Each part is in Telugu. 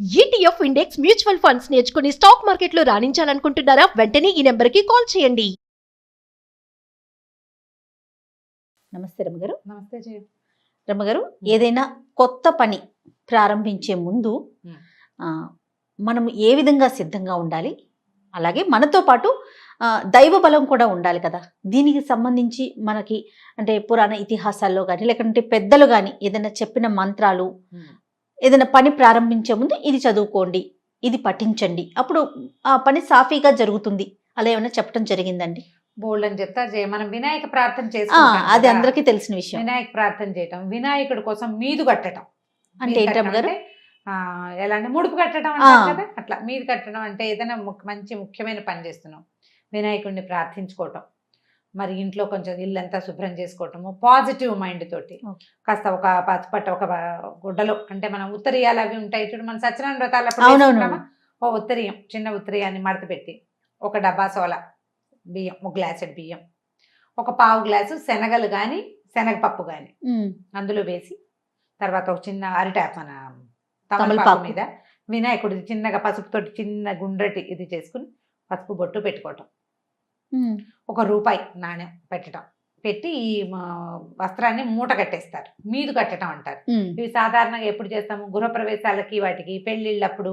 ఈటీఎఫ్ ఇండెక్స్ మ్యూచువల్ ఫండ్స్ నేర్చుకుని స్టాక్ మార్కెట్లో రాణించాలనుకుంటున్నారా? వెంటనే ఈ నెంబర్కి కాల్ చేయండి. నమస్తే రమ్మగారు. నమస్తే జయ. రమ్మగారు, ఏదైనా కొత్త పని ప్రారంభించే ముందు మనం ఏ విధంగా సిద్ధంగా ఉండాలి? అలాగే మనతో పాటు దైవ బలం కూడా ఉండాలి కదా. దీనికి సంబంధించి మనకి అంటే పురాణ ఇతిహాసాల్లో కానీ లేకుంటే పెద్దలు కానీ ఏదైనా చెప్పిన మంత్రాలు, ఏదైనా పని ప్రారంభించే ముందు ఇది చదువుకోండి, ఇది పఠించండి, అప్పుడు ఆ పని సాఫీగా జరుగుతుంది, అలా ఏమైనా చెప్పడం జరిగిందండి? బోల్డ్ అని చెప్తారు జయ. మనం వినాయక ప్రార్థన చేసుకుంటాం అది కదా. అందరికీ తెలిసిన విషయం. వినాయక ప్రార్థన చేయటం, వినాయకుడి కోసం మీదు కట్టడం అంటే ఏంటమ్మగారు? ఎలా అంటే ముడుపు కట్టడం అంటారు కదా, అట్లా మీది కట్టడం అంటే ఏదైనా మంచి ముఖ్యమైన పని చేస్తున్నాం, వినాయకుడిని ప్రార్థించుకోవటం, మరి ఇంట్లో కొంచెం ఇల్లంతా శుభ్రం చేసుకోవటము, పాజిటివ్ మైండ్ తోటి కాస్త ఒక పసుపట్ట ఒక గుడ్డలో, అంటే మనం ఉత్తరీయాలు అవి ఉంటాయి చూడు, మన సత్యనారాయణ వ్రతాలు ఓ ఉత్తరీయం, చిన్న ఉత్తరీయాన్ని మడత పెట్టి ఒక డబ్బా సోల బియ్యం, ఒక గ్లాసెడ్ బియ్యం, ఒక పావు గ్లాసు శనగలు కానీ శనగపప్పు కానీ అందులో వేసి, తర్వాత ఒక చిన్న అరిటాకు మన తమలపాకు మీద వినాయకుడి చిన్నగా పసుపుతోటి చిన్న గుండ్రటి ఇది చేసుకుని పసుపు బొట్టు పెట్టుకోవటం, ₹1 నాణ్యం పెట్టడం, పెట్టి ఈ వస్త్రాన్ని మూట కట్టేస్తారు, మీదు కట్టడం అంటారు. ఇవి సాధారణంగా ఎప్పుడు చేస్తాము? గృహప్రవేశాలకి, వాటికి పెళ్ళిళ్ళప్పుడు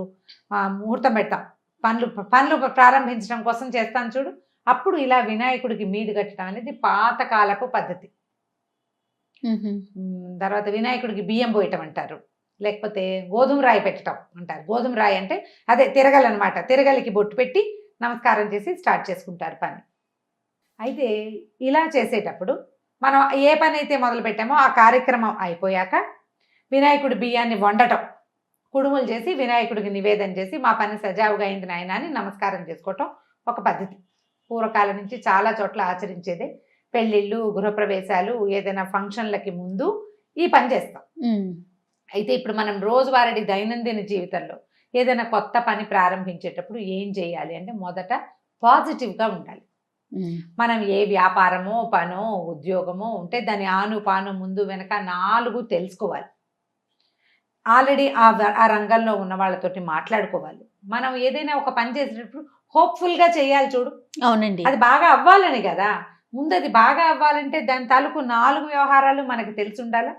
ముహూర్తం పెడతాం, పనులు ప్రారంభించడం కోసం చేస్తాం చూడు, అప్పుడు ఇలా వినాయకుడికి మీదు కట్టడం అనేది పాతకాలపు పద్ధతి. తర్వాత వినాయకుడికి బియ్యం పోయటం అంటారు, లేకపోతే గోధుమ రాయి పెట్టడం అంటారు. గోధుమ రాయి అంటే అదే తిరగలనమాట, తిరగలికి బొట్టు పెట్టి నమస్కారం చేసి స్టార్ట్ చేసుకుంటారు పని. అయితే ఇలా చేసేటప్పుడు మనం ఏ పని అయితే మొదలు పెట్టామో ఆ కార్యక్రమం అయిపోయాక వినాయకుడి బియ్యాన్ని వండటం, కుడుములు చేసి వినాయకుడికి నివేదన చేసి మా పని సజావుగా అయింది నాయన అని నమస్కారం చేసుకోవటం ఒక పద్ధతి. పూర్వకాలం నుంచి చాలా చోట్ల ఆచరించేదే. పెళ్ళిళ్ళు, గృహప్రవేశాలు, ఏదైనా ఫంక్షన్లకి ముందు ఈ పని చేస్తాం. అయితే ఇప్పుడు మనం రోజువారీ దైనందిన జీవితంలో ఏదైనా కొత్త పని ప్రారంభించేటప్పుడు ఏం చేయాలి అంటే, మొదట పాజిటివ్గా ఉండాలి. మనం ఏ వ్యాపారమో పనో ఉద్యోగమో ఉంటే దాని ఆను ముందు వెనక 4 తెలుసుకోవాలి. ఆల్రెడీ ఆ రంగంలో ఉన్న వాళ్ళతోటి మాట్లాడుకోవాలి. మనం ఏదైనా ఒక పని చేసేటప్పుడు హోప్ఫుల్గా చేయాలి చూడు. అవునండి. అది బాగా అవ్వాలని కదా. ముందు అది బాగా అవ్వాలంటే దాని తాలూకు 4 వ్యవహారాలు మనకి తెలిసి ఉండాలా.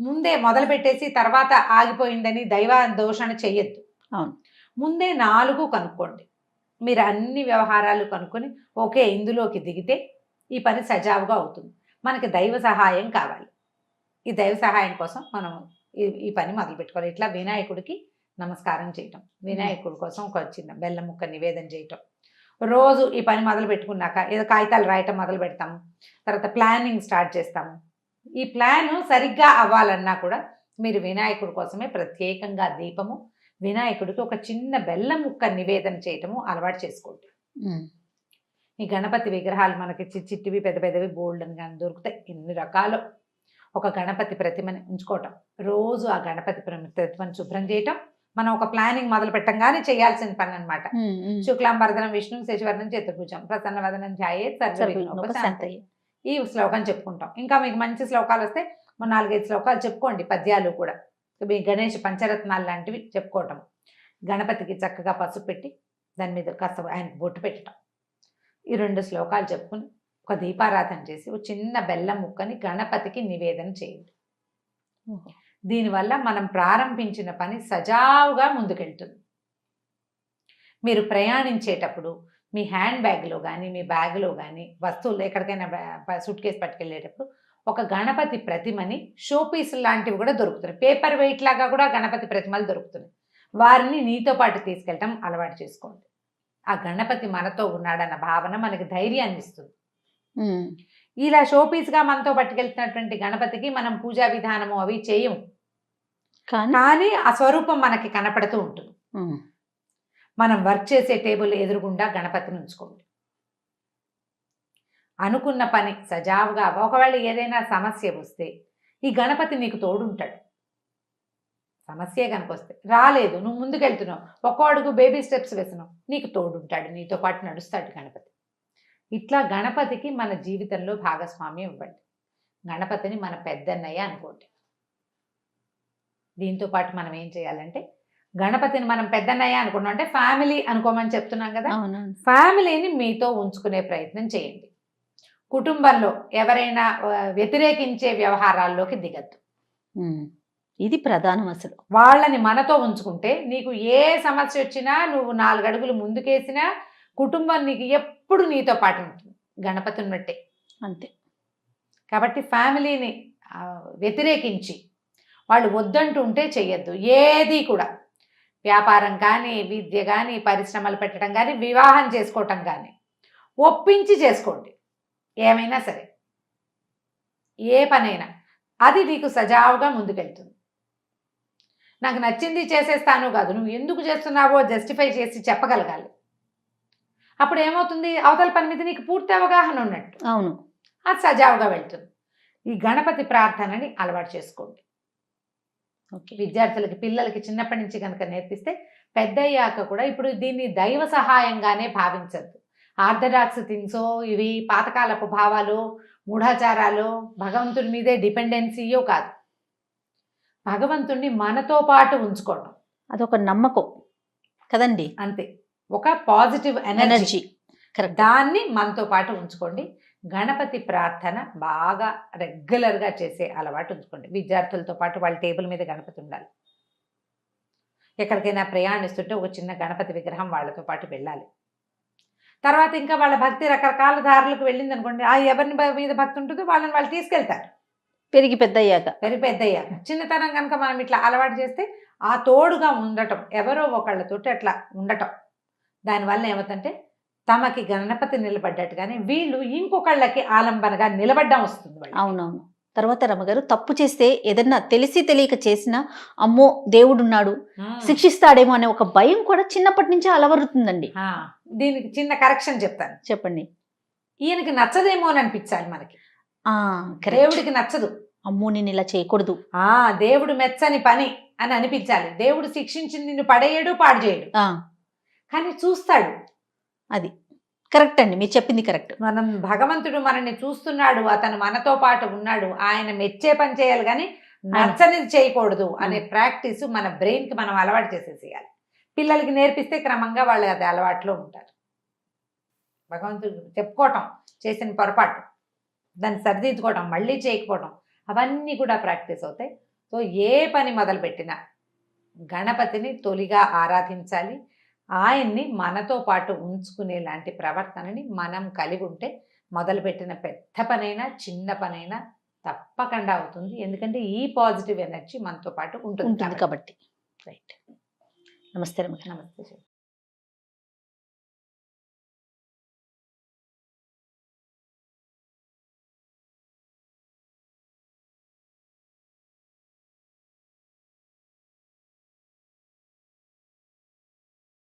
ముందే మొదలు పెట్టేసి తర్వాత ఆగిపోయిందని దైవ దోషణ చెయ్యొద్దు. అవును, ముందే 4 కనుక్కోండి. మీరు అన్ని వ్యవహారాలు కనుక్కొని ఓకే ఇందులోకి దిగితే ఈ పని సజావుగా అవుతుంది. మనకి దైవ సహాయం కావాలి. ఈ దైవ సహాయం కోసం మనం ఈ పని మొదలు పెట్టుకోవాలి. ఇట్లా వినాయకుడికి నమస్కారం చేయటం, వినాయకుడి కోసం ఒక చిన్న బెల్లం ముక్క నివేదన చేయటం. రోజు ఈ పని మొదలు పెట్టుకున్నాక ఏదో కాగితాలు రాయటం మొదలు పెడతాము, తర్వాత ప్లానింగ్ స్టార్ట్ చేస్తాము. ఈ ప్లాన్ సరిగ్గా అవ్వాలన్నా కూడా మీరు వినాయకుడి కోసమే ప్రత్యేకంగా దీపము, వినాయకుడికి ఒక చిన్న బెల్లం ముక్క నివేదన చేయటము అలవాటు చేసుకోండి. ఈ గణపతి విగ్రహాలు మనకి చిట్టివి పెద్ద పెద్దవి బోల్డ్ అని కానీ దొరుకుతాయి, ఎన్ని రకాలు. ఒక గణపతి ప్రతిమని ఉంచుకోవటం, రోజు ఆ గణపతి ప్రతిమని శుభ్రం చేయటం మనం ఒక ప్లానింగ్ మొదలు పెట్టంగానే చేయాల్సిన పని అనమాట. శుక్లాంబరధనం విష్ణు శశివర్ణం చతుర్భుజం ప్రసన్నవదనం ధ్యాయేత్ సర్వవిఘ్నోపశాంతయే. ఈ శ్లోకం చెప్పుకుంటాం. ఇంకా మీకు మంచి శ్లోకాలు వస్తే 4-5 శ్లోకాలు చెప్పుకోండి, పద్యాలు కూడా. మీ గణేష్ పంచరత్నాలు లాంటివి చెప్పుకోవటం. గణపతికి చక్కగా పసుపు పెట్టి దాని మీద కాస్త ఆయనకు బొట్టు పెట్టడం, ఈ 2 శ్లోకాలు చెప్పుకుని ఒక దీపారాధన చేసి ఒక చిన్న బెల్లం ముక్కని గణపతికి నివేదన చేయండి. దీనివల్ల మనం ప్రారంభించిన పని సజావుగా ముందుకెళ్తుంది. మీరు ప్రయాణించేటప్పుడు మీ హ్యాండ్ బ్యాగ్లో కానీ మీ బ్యాగ్లో కానీ వస్తువులు ఎక్కడికైనా సూట్ కేసు పట్టుకెళ్ళేటప్పుడు ఒక గణపతి ప్రతిమని షోపీస్ లాంటివి కూడా దొరుకుతున్నాయి, పేపర్ వెయిట్ లాగా కూడా గణపతి ప్రతిమలు దొరుకుతున్నాయి. వారిని నీతో పాటు తీసుకెళ్ళటం అలవాటు చేసుకోండి. ఆ గణపతి మనతో ఉన్నాడన్న భావన మనకి ధైర్యాన్ని ఇస్తుంది. ఇలా షోపీస్గా మనతో పట్టుకెళ్తున్నటువంటి గణపతికి మనం పూజా విధానము అవి చేయము, కానీ ఆ స్వరూపం మనకి కనపడుతూ ఉంటుంది. మనం వర్క్ చేసే టేబుల్ ఎదురుగుండా గణపతిని ఉంచుకోండి. అనుకున్న పని సజావుగా, ఒకవేళ ఏదైనా సమస్య వస్తే ఈ గణపతి నీకు తోడుంటాడు. సమస్య కనుక వస్తే రాలేదు, నువ్వు ముందుకెళ్తున్నావు, ఒక్కో అడుగు బేబీ స్టెప్స్ వేసినావు, నీకు తోడుంటాడు, నీతో పాటు నడుస్తాడు గణపతి. ఇట్లా గణపతికి మన జీవితంలో భాగస్వామ్యం ఇవ్వండి. గణపతిని మన పెద్దన్నయ్య అనుకోండి. దీంతో పాటు మనం ఏం చేయాలంటే గణపతిని మనం పెద్దన్నయ్య అనుకున్నాం అంటే ఫ్యామిలీ అనుకోమని చెప్తున్నాం కదా. అవునవును. ఫ్యామిలీని మీతో ఉంచుకునే ప్రయత్నం చేయండి. కుటుంబంలో ఎవరైనా వ్యతిరేకించే వ్యవహారాల్లోకి దిగద్దు. ఇది ప్రధానం అసలు. వాళ్ళని మనతో ఉంచుకుంటే నీకు ఏ సమస్య వచ్చినా నువ్వు 4 అడుగులు ముందుకేసినా కుటుంబం నీకు ఎప్పుడు నీతో పాటు ఉంటుంది గణపతి ఉన్నట్టే. అంతే. కాబట్టి ఫ్యామిలీని వ్యతిరేకించి వాళ్ళు వద్దంటూ ఉంటే చెయ్యొద్దు. ఏది కూడా వ్యాపారం కానీ, విద్య కానీ, పరిశ్రమలు పెట్టడం కానీ, వివాహం చేసుకోవటం కానీ ఒప్పించి చేసుకోండి. ఏమైనా సరే, ఏ పనైనా అది నీకు సజావుగా ముందుకెళ్తుంది. నాకు నచ్చింది చేసేస్తాను కాదు, నువ్వు ఎందుకు చేస్తున్నావో జస్టిఫై చేసి చెప్పగలగాలి. అప్పుడు ఏమవుతుంది, అవతల పని మీద నీకు పూర్తి అవగాహన ఉన్నట్టు. అవును. అది సజావుగా వెళ్తుంది. ఈ గణపతి ప్రార్థనని అలవాటు చేసుకోండి. విద్యార్థులకి, పిల్లలకి చిన్నప్పటి నుంచి కనుక నేర్పిస్తే పెద్దయ్యాక కూడా ఇప్పుడు దీన్ని దైవ సహాయంగానే భావించద్దు. ఆర్థడాక్స్ థింగ్సో, ఇవి పాతకాలపు భావాలు, మూఢాచారాలు, భగవంతుడి మీదే డిపెండెన్సీయో కాదు. భగవంతుడిని మనతో పాటు ఉంచుకోవడం అదొక నమ్మకం కదండి. అంతే, ఒక పాజిటివ్ ఎనర్జీ. దాన్ని మనతో పాటు ఉంచుకోండి. గణపతి ప్రార్థన బాగా రెగ్యులర్గా చేసే అలవాటు ఉంచుకోండి. విద్యార్థులతో పాటు వాళ్ళ టేబుల్ మీద గణపతి ఉండాలి. ఎక్కడికైనా ప్రయాణిస్తుంటే ఒక చిన్న గణపతి విగ్రహం వాళ్ళతో పాటు వెళ్ళాలి. తర్వాత ఇంకా వాళ్ళ భక్తి రకరకాల దారులకు వెళ్ళింది అనుకోండి, ఎవరిని మీద భక్తి ఉంటుందో వాళ్ళని వాళ్ళు తీసుకెళ్తారు. పెరిగి పెద్దయ్యాక. చిన్నతనం కనుక మనం ఇట్లా అలవాటు చేస్తే ఆ తోడుగా ఉండటం, ఎవరో ఒకళ్ళతోటి అట్లా ఉండటం, దానివల్ల ఏమవుతుందంటే తమకి గణపతి నిలబడ్డట్టుగానే వీళ్ళు ఇంకొకళ్ళకి ఆలంబనగా నిలబడ్డం వస్తుంది. అవునవును. తర్వాత రమ్మగారు, తప్పు చేస్తే ఏదన్నా తెలిసి తెలియక చేసినా అమ్మో దేవుడున్నాడు శిక్షిస్తాడేమో అనే ఒక భయం కూడా చిన్నప్పటి నుంచి అలవరుతుందండి. దీనికి చిన్న కరెక్షన్ చెప్తాను. చెప్పండి. ఈయనకి నచ్చదేమో అని అనిపించాలి మనకి. దేవుడికి నచ్చదు, అమ్మో నేను ఇలా చేయకూడదు, దేవుడు మెచ్చని పని అని అనిపించాలి. దేవుడు శిక్షించి నిన్ను పడేయడు, పాడు చేయడు, కానీ చూస్తాడు. అది కరెక్ట్ అండి, మీరు చెప్పింది కరెక్ట్. మనం భగవంతుడు మనల్ని చూస్తున్నాడు, అతను మనతో పాటు ఉన్నాడు, ఆయన మెచ్చే పని చేయాలి కానీ నచ్చనిది చేయకూడదు అనే ప్రాక్టీస్ మన బ్రెయిన్కి మనం అలవాటు చేసేసేయాలి. పిల్లలకి నేర్పిస్తే క్రమంగా వాళ్ళు అది అలవాటులో ఉంటారు. భగవంతుడు చెప్పుకోవటం, చేసిన పొరపాటు దాన్ని సరిదిద్దుకోవటం, మళ్ళీ చేయకపోవటం, అవన్నీ కూడా ప్రాక్టీస్ అవుతాయి. సో ఏ పని మొదలుపెట్టినా గణపతిని తొలిగా ఆరాధించాలి. ఆయన్ని మనతో పాటు ఉంచుకునేలాంటి ప్రవర్తనని మనం కలిగి ఉంటే మొదలుపెట్టిన పెద్ద పనైనా చిన్న పనైనా తప్పకుండా అవుతుంది. ఎందుకంటే ఈ పాజిటివ్ ఎనర్జీ మనతో పాటు ఉంటుంది కాబట్టి. రైట్. నమస్తే. నమస్తే.